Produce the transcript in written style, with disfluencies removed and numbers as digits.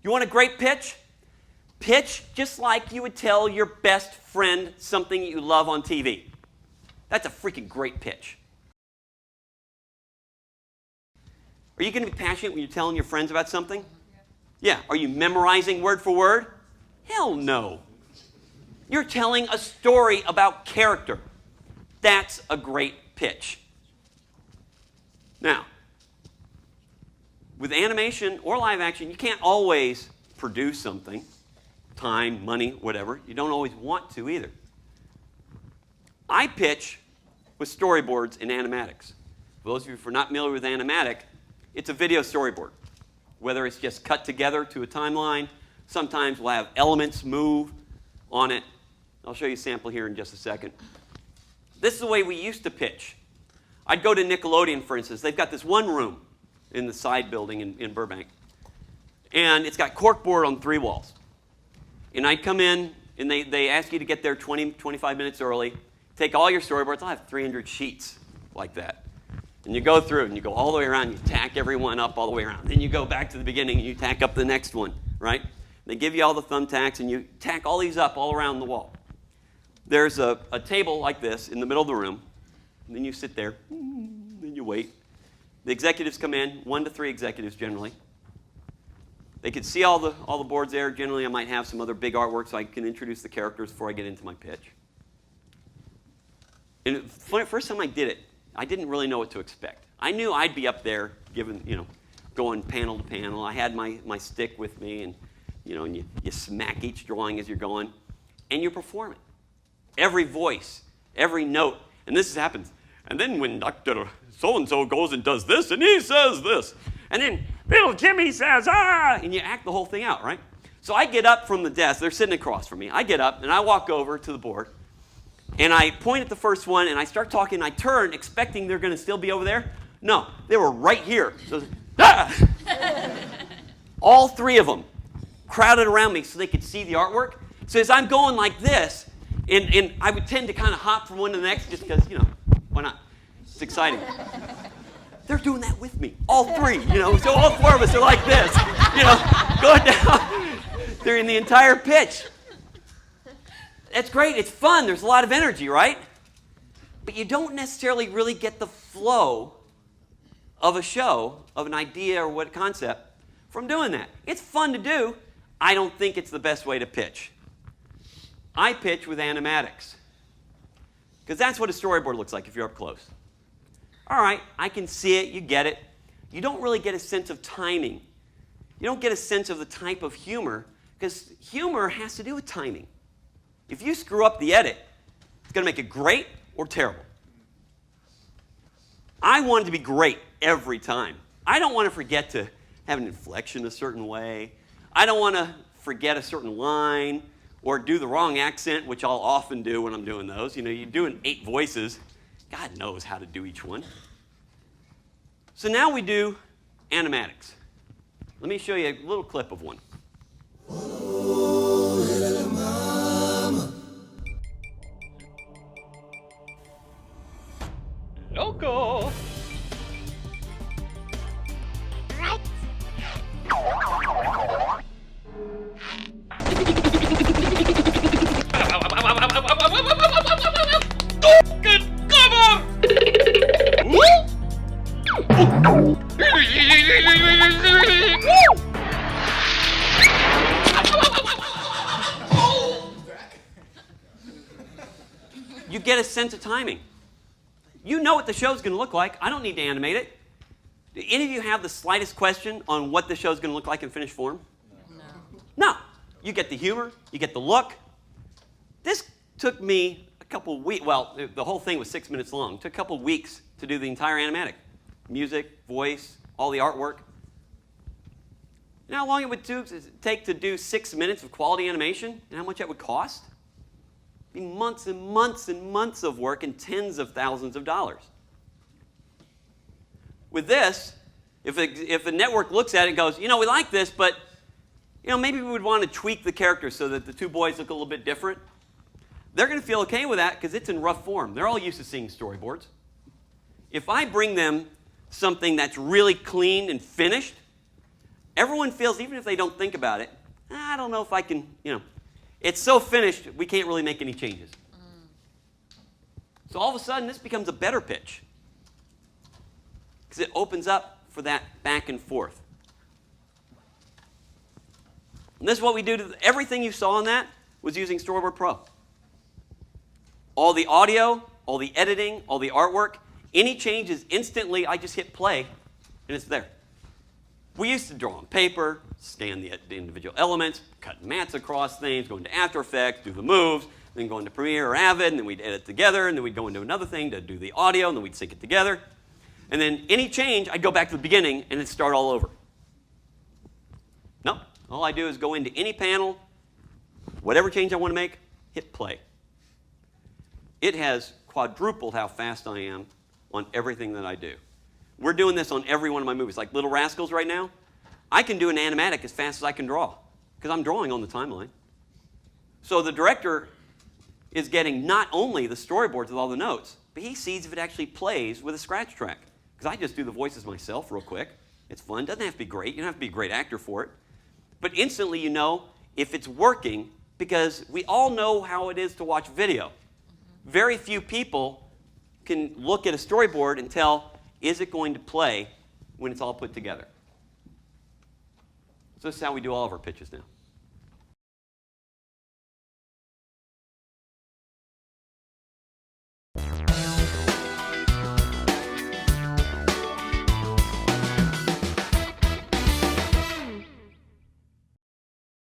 You want a great pitch? Pitch just like you would tell your best friend something you love on TV. That's a freaking great pitch. Are you going to be passionate when you're telling your friends about something? Yeah. Are you memorizing word for word? Hell no. You're telling a story about character. That's a great pitch. Now, with animation or live action, you can't always produce something. Time, money, whatever. You don't always want to either. I pitch with storyboards in Animatics. For those of you who are not familiar with Animatic, it's a video storyboard. Whether it's just cut together to a timeline, sometimes we'll have elements move on it. I'll show you a sample here in just a second. This is the way we used to pitch. I'd go to Nickelodeon, for instance. They've got this one room in the side building in Burbank. And it's got corkboard on 3 walls. And I'd come in, and they ask you to get there 20, 25 minutes early. Take all your storyboards. I'll have 300 sheets like that. And you go through, and you go all the way around. You tack everyone up all the way around. Then you go back to the beginning, and you tack up the next one, right? They give you all the thumbtacks, and you tack all these up all around the wall. There's a table like this in the middle of the room. And then you sit there, and you wait. The executives come in, 1 to 3 executives generally. They can see all the boards there. Generally, I might have some other big artwork so I can introduce the characters before I get into my pitch. And the first time I did it, I didn't really know what to expect. I knew I'd be up there going panel to panel. I had my stick with me, and you smack each drawing as you're going, and you perform it. Every voice, every note, and this happens. And then when Dr. So-and-so goes and does this, and he says this, and then little Jimmy says, ah, and you act the whole thing out, right? So I get up from the desk. They're sitting across from me. I get up, and I walk over to the board, and I point at the first one, and I start talking, and I turn, expecting they're going to still be over there. No, they were right here. So, ah! All 3 of them crowded around me so they could see the artwork. So as I'm going like this, and I would tend to kind of hop from one to the next just because, why not? It's exciting. They're doing that with me, all 3, So all 4 of us are like this, going down during the entire pitch. That's great. It's fun. There's a lot of energy, right? But you don't necessarily really get the flow of a show, of an idea or what concept from doing that. It's fun to do. I don't think it's the best way to pitch. I pitch with Animatics because that's what a storyboard looks like if you're up close. All right, I can see it. You get it. You don't really get a sense of timing. You don't get a sense of the type of humor because humor has to do with timing. If you screw up the edit, it's going to make it great or terrible. I want it to be great every time. I don't want to forget to have an inflection a certain way. I don't want to forget a certain line or do the wrong accent, which I'll often do when I'm doing those. You're doing 8 voices. God knows how to do each one. So now we do animatics. Let me show you a little clip of one. Oh, little mama. Loco. Right. Good cover. You get a sense of timing. You know what the show's going to look like. I don't need to animate it. Do any of you have the slightest question on what the show's going to look like in finished form? No. You get the humor. You get the look. This took me a couple weeks. Well, the whole thing was 6 minutes long. It took a couple weeks to do the entire animatic. Music, voice, all the artwork. You know how long it would take to do 6 minutes of quality animation and how much that would cost? It'd be months and months and months of work and tens of thousands of dollars. With this, if a network looks at it and goes, we like this, but maybe we would want to tweak the characters so that the 2 boys look a little bit different, they're going to feel okay with that because it's in rough form. They're all used to seeing storyboards. If I bring them something that's really clean and finished, everyone feels, even if they don't think about it, I don't know if I can, it's so finished, we can't really make any changes. So all of a sudden, this becomes a better pitch because it opens up for that back and forth. And this is what we do to everything you saw in that was using Storyboard Pro. All the audio, all the editing, all the artwork, any changes instantly, I just hit play, and it's there. We used to draw on paper, scan the individual elements, cut mats across things, go into After Effects, do the moves, then go into Premiere or Avid, and then we'd edit together, and then we'd go into another thing to do the audio, and then we'd sync it together. And then any change, I'd go back to the beginning, and it'd start all over. No, all I do is go into any panel, whatever change I want to make, hit play. It has quadrupled how fast I am on everything that I do. We're doing this on every one of my movies. Like Little Rascals right now, I can do an animatic as fast as I can draw because I'm drawing on the timeline. So the director is getting not only the storyboards with all the notes, but he sees if it actually plays with a scratch track. Because I just do the voices myself real quick. It's fun. Doesn't have to be great. You don't have to be a great actor for it. But instantly you know if it's working because we all know how it is to watch video. Very few people can look at a storyboard and tell, is it going to play when it's all put together? So this is how we do all of our pitches now.